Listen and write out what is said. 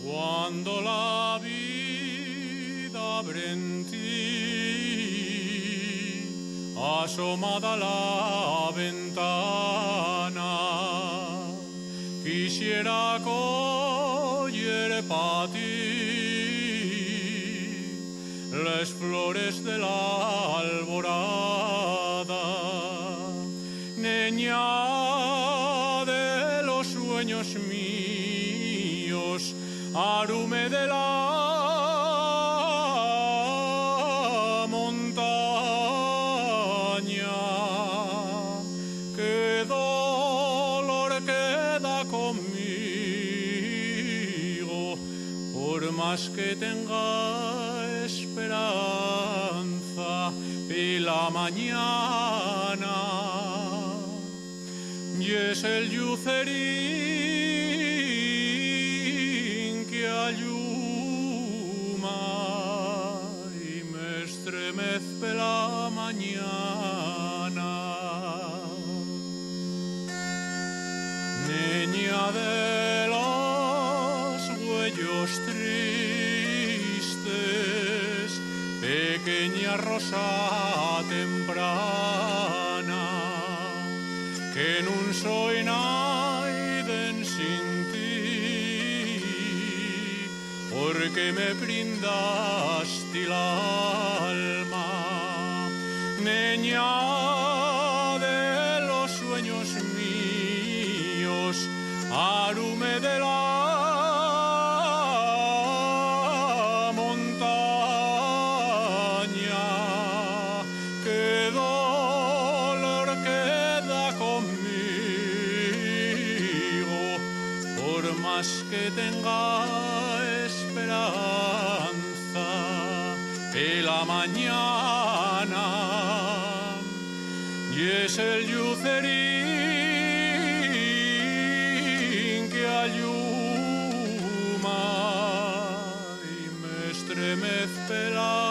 Cuando la vida abre en ti, asomada a la ventana, quisiera coger para ti las flores de la alborada, niña de los sueños míos, arume de la montaña. Qué dolor queda conmigo, por más que tenga esperanza y la mañana. Y es el yucerín que alluma y me estremece la mañana. Niña de los huellos tristes, pequeña rosa temprana, que nun soy naiden sin ti, porque me brindaste el alma, niña de los sueños míos, arume de la montaña. Qué dolor queda conmigo, por más que tenga esperanza de la mañana. Y es el yucerín que alluma y me estremece la